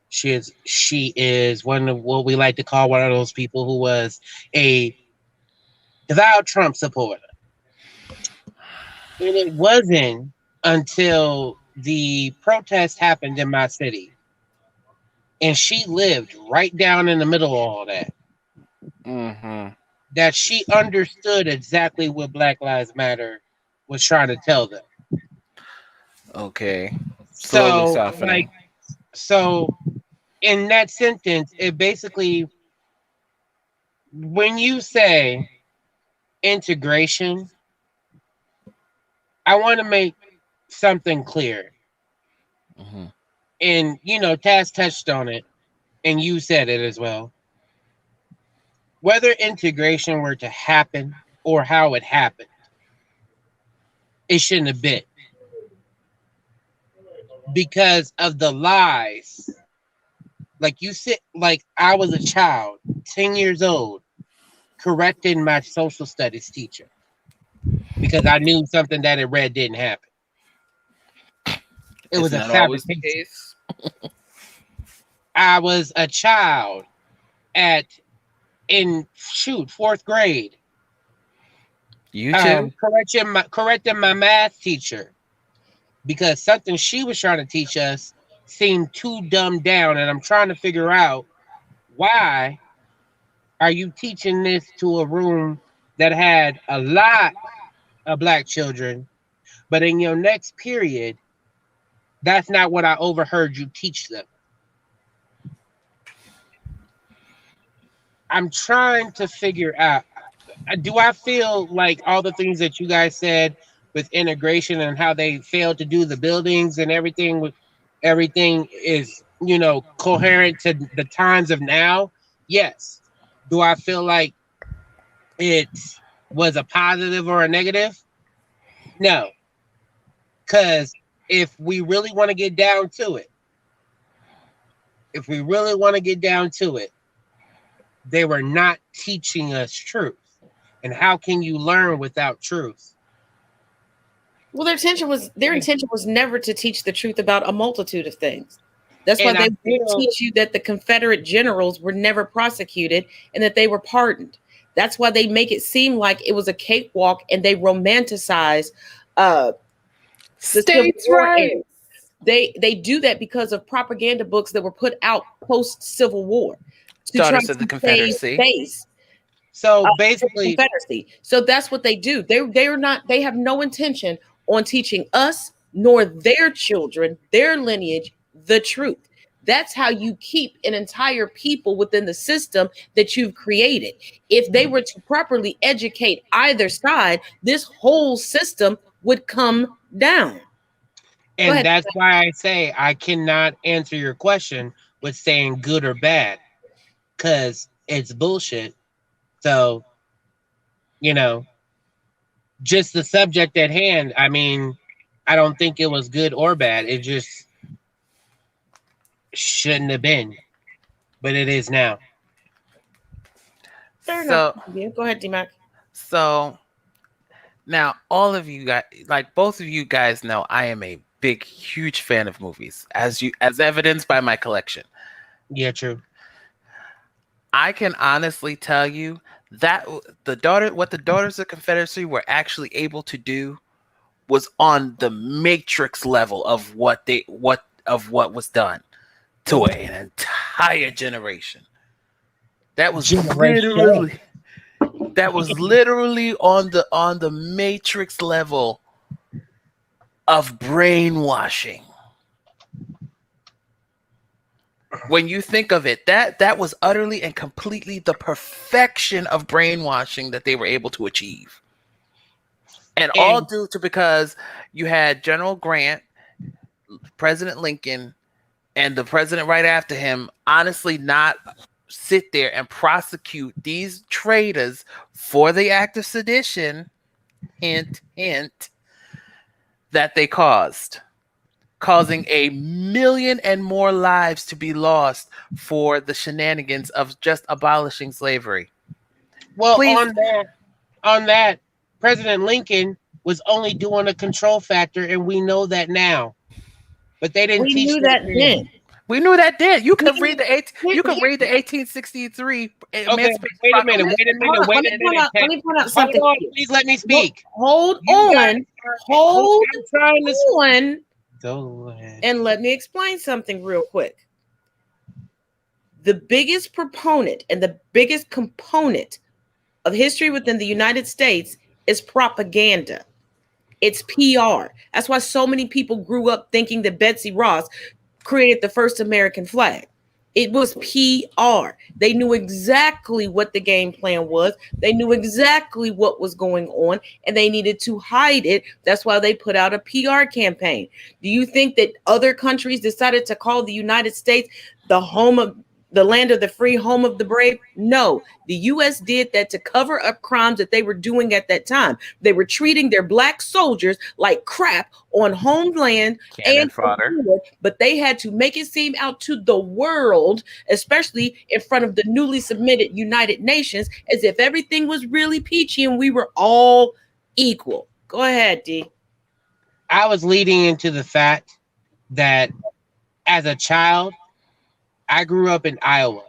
She is one of what we like to call one of those people who was a devout Trump supporter. And it wasn't until the protest happened in my city, and she lived right down in the middle of all that, that she understood exactly what Black Lives Matter was trying to tell them. Okay. Slowly softening. So in that sentence, it basically, when you say integration, I want to make something clear. And, Taz touched on it, and you said it as well. Whether integration were to happen or how it happened, it shouldn't have been. Because of the lies. Like you said, like I was a child, 10 years old, correcting my social studies teacher because I knew something that it read didn't happen. It was a fabrication. I was a child in fourth grade. You too? Correcting my math teacher because something she was trying to teach us seemed too dumbed down, and I'm trying to figure out, why are you teaching this to a room that had a lot of Black children, but in your next period, that's not what I overheard you teach them? I'm trying to figure out, do I feel like all the things that you guys said with integration and how they failed to do the buildings and everything is, coherent to the times of now? Yes. Do I feel like it was a positive or a negative? No. Because if we really want to get down to it, they were not teaching us truth. And how can you learn without truth? Well, their intention was never to teach the truth about a multitude of things. That's why they teach you that the Confederate generals were never prosecuted and that they were pardoned. That's why they make it seem like it was a cakewalk, and they romanticize states' rights. They do that because of propaganda books that were put out post Civil War to try to the Confederacy. Face. So basically, Confederacy. So that's what they do. They have no intention on teaching us nor their children, their lineage, the truth. That's how you keep an entire people within the system that you've created. If they were to properly educate either side, this whole system would come down. And that's why I say I cannot answer your question with saying good or bad, because it's bullshit. So, just the subject at hand, I mean, I don't think it was good or bad. It just shouldn't have been. but it is now. Fair enough. Go ahead, D-Mac. So now all of you guys, like both of you guys know, I am a big, huge fan of movies, as evidenced by my collection. Yeah, true. I can honestly tell you that what the Daughters of Confederacy were actually able to do was on the Matrix level of what was done to an entire generation. That was literally on the Matrix level of brainwashing. When you think of it, that was utterly and completely the perfection of brainwashing that they were able to achieve. And all due to because you had General Grant, President Lincoln, and the president right after him honestly not sit there and prosecute these traitors for the act of sedition, hint, hint, that they causing 1 million and more lives to be lost for the shenanigans of just abolishing slavery. Well, on that, President Lincoln was only doing a control factor, and we know that now. But they didn't teach that then. We knew that then. You can read the 1863 Emancipation Proclamation. Wait a minute. Let me point out something. Please let me speak. Hold on. Go ahead. And let me explain something real quick. The biggest proponent and the biggest component of history within the United States is propaganda. It's PR. That's why so many people grew up thinking that Betsy Ross created the first American flag. It was PR. They knew exactly what the game plan was. They knew exactly what was going on, and they needed to hide it. That's why they put out a PR campaign. Do you think that other countries decided to call the United States the land of the free, home of the brave? No, the U.S. did that to cover up crimes that they were doing at that time. They were treating their black soldiers like crap on homeland and fodder, but they had to make it seem out to the world, especially in front of the newly submitted United Nations, as if everything was really peachy and we were all equal. Go ahead, D. I was leading into the fact that as a child, I grew up in Iowa.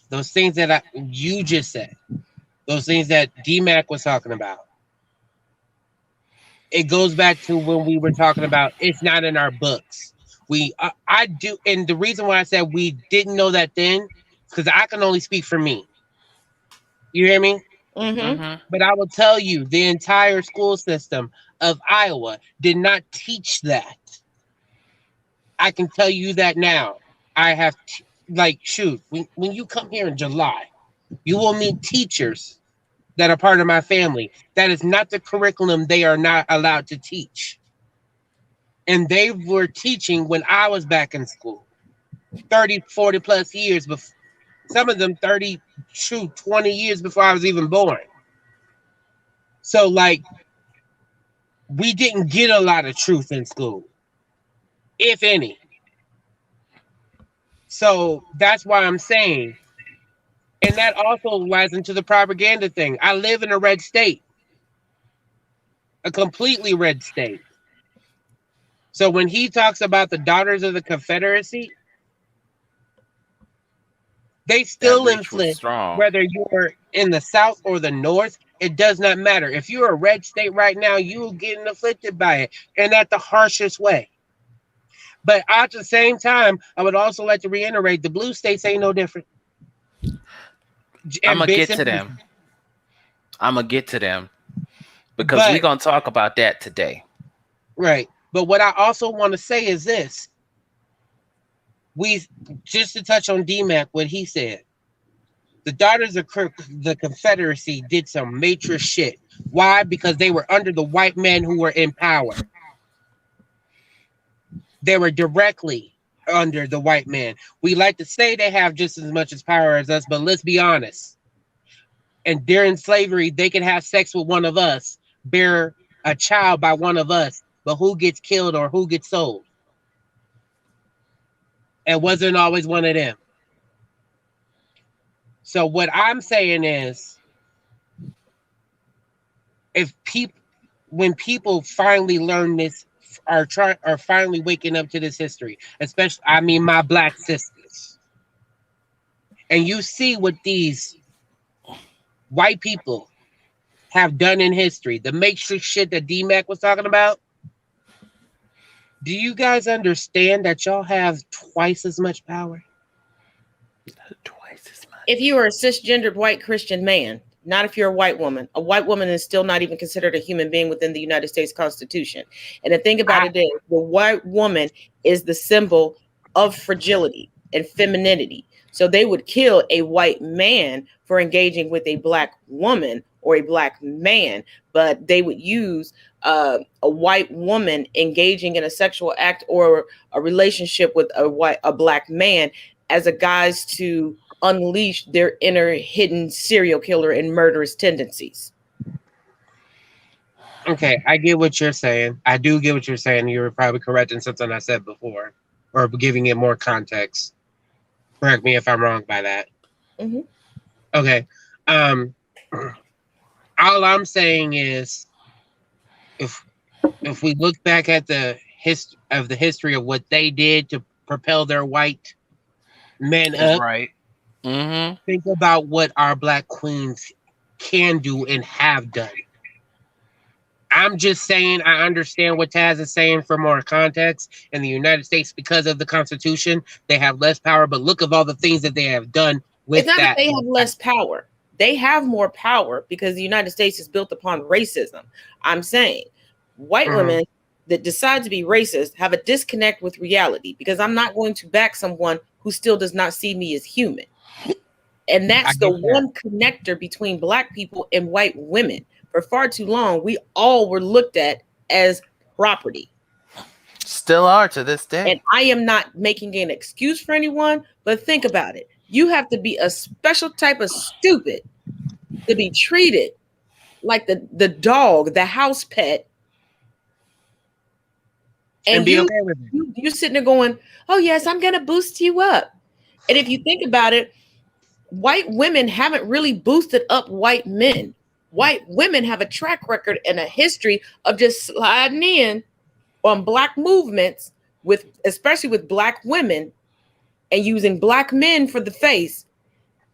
Those things that you just said, those things that D-Mac was talking about, it goes back to when we were talking about it's not in our books. I do, and the reason why I said we didn't know that then, because I can only speak for me. You hear me? Mm-hmm. But I will tell you, the entire school system of Iowa did not teach that. I can tell you that now. I have, when you come here in July, you will meet teachers that are part of my family. That is not the curriculum they are not allowed to teach. And they were teaching when I was back in school, 30, 40 plus years before, some of them 20 years before I was even born. So we didn't get a lot of truth in school, if any. So that's why I'm saying, and that also lies into the propaganda thing. I live in a red state, a completely red state. So when he talks about the Daughters of the Confederacy, they still inflict, whether you're in the South or the North, it does not matter. If you're a red state right now, you're getting afflicted by it, and at the harshest way. But at the same time, I would also like to reiterate, the blue states ain't no different. I'm going to get to them because we're going to talk about that today. Right. But what I also want to say is this. Just to touch on D-Mac, what he said, the Daughters of the Confederacy did some matrix shit. Why? Because they were under the white men who were in power. They were directly under the white man. We like to say they have just as much as power as us, but let's be honest. And during slavery, they could have sex with one of us, bear a child by one of us, but who gets killed or who gets sold? It wasn't always one of them. So what I'm saying is, when people finally learn this, are finally waking up to this history, especially, I mean, my black sisters, and you see what these white people have done in history, the matrix shit that D-Mac was talking about. Do you guys understand that y'all have twice as much power? Twice as much. If you are a cisgendered white Christian man, not if you're a white woman. A white woman is still not even considered a human being within the United States Constitution. And the thing about it is, the white woman is the symbol of fragility and femininity. So they would kill a white man for engaging with a black woman or a black man, but they would use a white woman engaging in a sexual act or a relationship with a black man as a guise to unleash their inner hidden serial killer and murderous tendencies. Okay, I get what you're saying. I do get what you're saying. You were probably correcting something I said before, or giving it more context. Correct me if I'm wrong by that. Mm-hmm. Okay. All I'm saying is, if we look back at the history of what they did to propel their white men up, right? Mm-hmm. Think about what our black queens can do and have done. I'm just saying, I understand what Taz is saying for more context. In the United States, because of the Constitution, they have less power. But look at all the things that they have done with it's not that. They have less power. They have more power because the United States is built upon racism. I'm saying white women that decide to be racist have a disconnect with reality, because I'm not going to back someone who still does not see me as human. And that's the one connector between black people and white women. For far too long, we all were looked at as property. Still are to this day. And I am not making an excuse for anyone, but think about it. You have to be a special type of stupid to be treated like the dog, the house pet. And be okay with it. You're sitting there going, oh, yes, I'm going to boost you up. And if you think about it, white women haven't really boosted up white men. White women have a track record and a history of just sliding in on black movements, especially with black women, and using black men for the face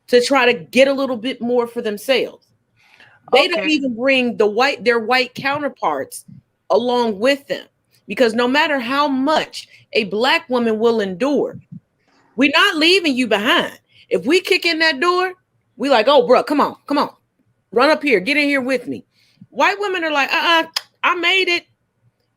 to try to get a little bit more for themselves. They don't even bring their white counterparts along with them, because no matter how much a black woman will endure, we're not leaving you behind. If we kick in that door, we like, oh, bro, come on. Run up here. Get in here with me. White women are like, I made it.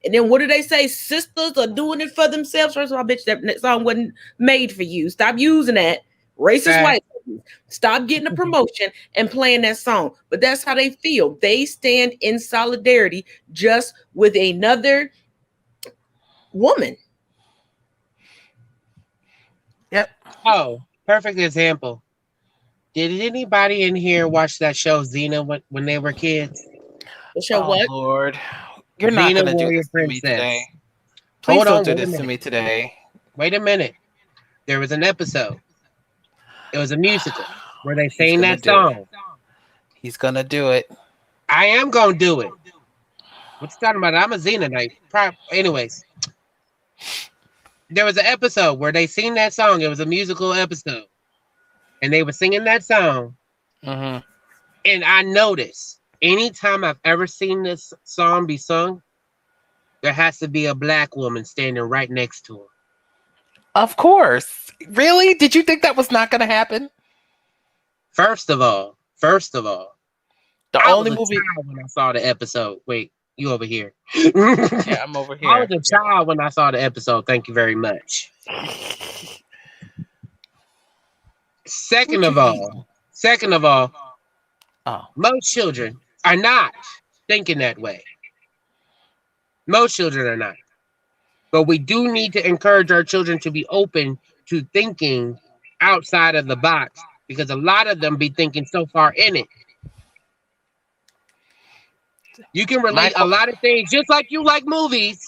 And then what do they say? Sisters are doing it for themselves. First of all, bitch, that song wasn't made for you. Stop using that. Racist white women. Stop getting a promotion and playing that song. But that's how they feel. They stand in solidarity just with another woman. Yep. Oh, perfect example. Did anybody in here watch that show Xena when they were kids? The show what? Lord, you're not going to do this to me today. Please don't do this to me today. Wait a minute. There was an episode. It was a musical where they sang that song. He's going to do it. I am going to do it. What you talking about? I'm a Xena Knight. Anyways. There was an episode where they sing that song. It was a musical episode. And they were singing that song. Mm-hmm. And I noticed, anytime I've ever seen this song be sung, there has to be a black woman standing right next to her. Of course. Really? Did you think that was not going to happen? First of all, the only movie when I saw the episode. Wait, you over here? Yeah, I'm over here. I was a child when I saw the episode. Thank you very much. Second of all, most children are not thinking that way. Most children are not. But we do need to encourage our children to be open to thinking outside of the box, because a lot of them be thinking so far in it. You can relate a lot of things, just like you like movies.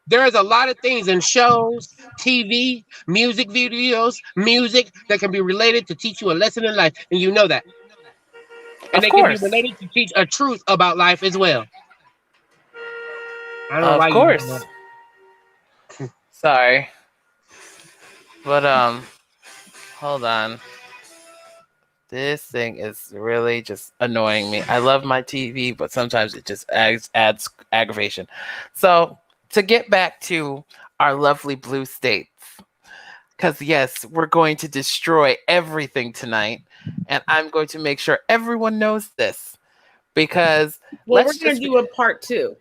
There is a lot of things in shows, TV, music videos, music that can be related to teach you a lesson in life, and you know that. And Of they can be course. related to teach a truth about life as well. I don't know Of why you did course. Sorry. But hold on. This thing is really just annoying me. I love my TV, but sometimes it just adds aggravation. So, to get back to our lovely blue states, because yes, we're going to destroy everything tonight, and I'm going to make sure everyone knows this, because we're going to do a part 2,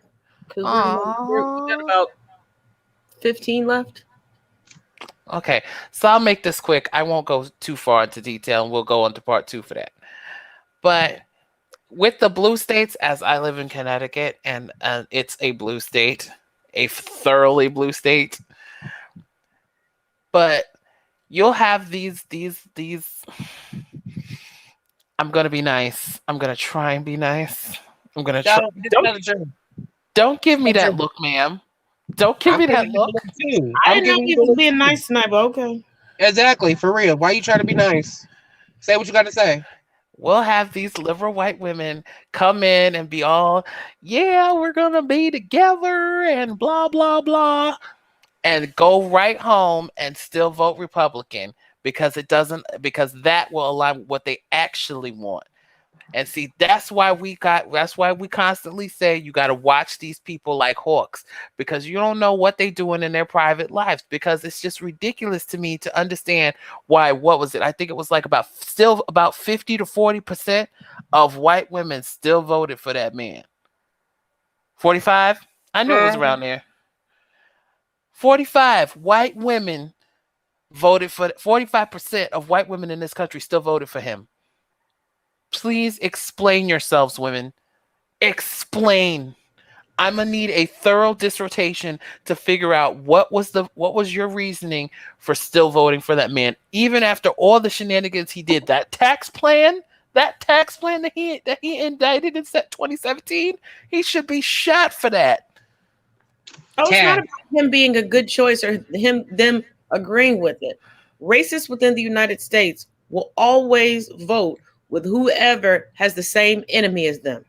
because we got about 15 left. Okay, so I'll make this quick. I won't go too far into detail, and we'll go on to part 2 for that. But with the blue states, as I live in Connecticut, and it's a blue state, a thoroughly blue state, but you'll have these. I'm gonna be nice. I'm gonna try and be nice. I'm gonna try. Don't give me that look, ma'am. Don't give me that look. I didn't know you was being nice tonight, but okay. Exactly, for real. Why you trying to be nice? Say what you got to say. We'll have these liberal white women come in and be all, yeah, we're gonna be together and blah blah blah, and go right home and still vote Republican because that will align with what they actually want. And see, that's why we constantly say you got to watch these people like hawks, because you don't know what they're doing in their private lives, because it's just ridiculous to me to understand why, what was it? I think it was like about 50 to 40% of white women still voted for that man. 45? I knew it was around there. 45 white women voted for 45% of white women in this country still voted for him. Please explain yourselves, women. Explain. I'm gonna need a thorough dissertation to figure out what was your reasoning for still voting for that man, even after all the shenanigans he did. That tax plan that he indicted in 2017, he should be shot for that. Oh, it's not about him being a good choice or them agreeing with it. Racists within the United States will always vote with whoever has the same enemy as them.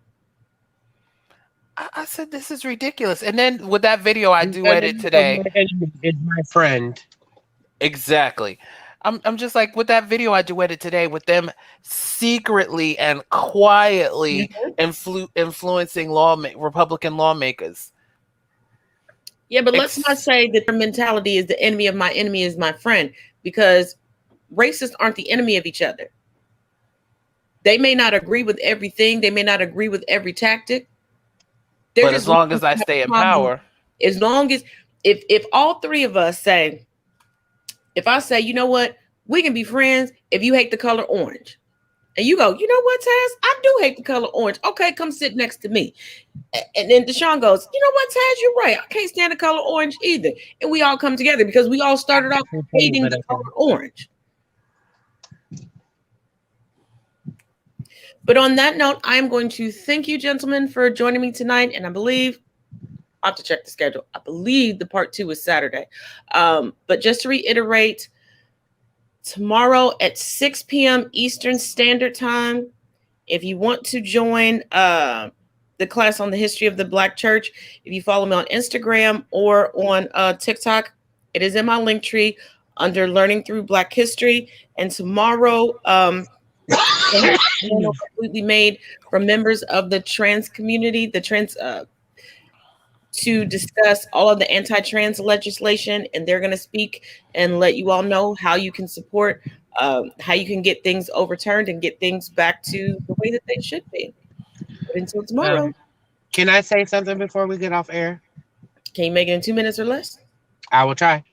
I said this is ridiculous. And then with that video I duetted today, my enemy is my friend. Exactly. I'm just like, with that video I duetted today, with them secretly and quietly influencing Republican lawmakers. Yeah, but let's not say that their mentality is the enemy of my enemy is my friend, because racists aren't the enemy of each other. They may not agree with everything. They may not agree with every tactic. But as long as I stay in power. As long as, if all three of us say, if I say, you know what, we can be friends if you hate the color orange. And you go, you know what, Taz? I do hate the color orange. Okay, come sit next to me. And then Deshaun goes, you know what, Taz, you're right. I can't stand the color orange either. And we all come together because we all started off hating the color orange. But on that note, I am going to thank you, gentlemen, for joining me tonight. And I believe, I'll have to check the schedule. I believe the part 2 is Saturday. But just to reiterate, tomorrow at 6 p.m. Eastern Standard Time, if you want to join the class on the history of the Black Church, if you follow me on Instagram or on TikTok, it is in my link tree under Learning Through Black History. And tomorrow, completely made from members of the trans community, to discuss all of the anti-trans legislation, and they're going to speak and let you all know how you can support, how you can get things overturned and get things back to the way that they should be. But until tomorrow. Can I say something before we get off air? Can you make it in 2 minutes or less? I will try.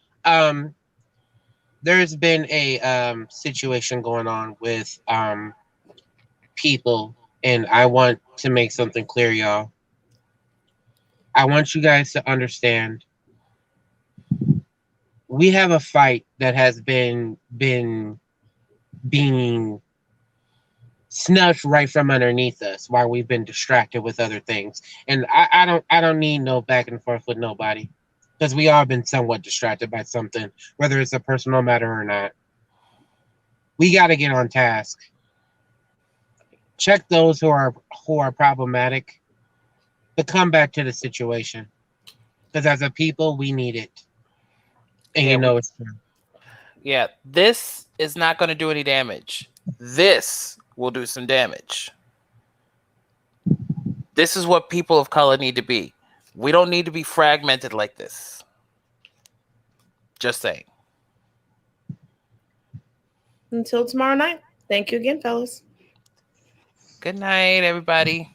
There's been a situation going on with people, and I want to make something clear, y'all. I want you guys to understand, we have a fight that has been being snuffed right from underneath us while we've been distracted with other things. And I don't need no back and forth with nobody. because we all have been somewhat distracted by something, whether it's a personal matter or not. We got to get on task. Check those who are problematic, but come back to the situation. Because as a people, we need it. And it's true. Yeah, this is not going to do any damage. This will do some damage. This is what people of color need to be. We don't need to be fragmented like this. Just saying. Until tomorrow night. Thank you again, fellas. Good night, everybody.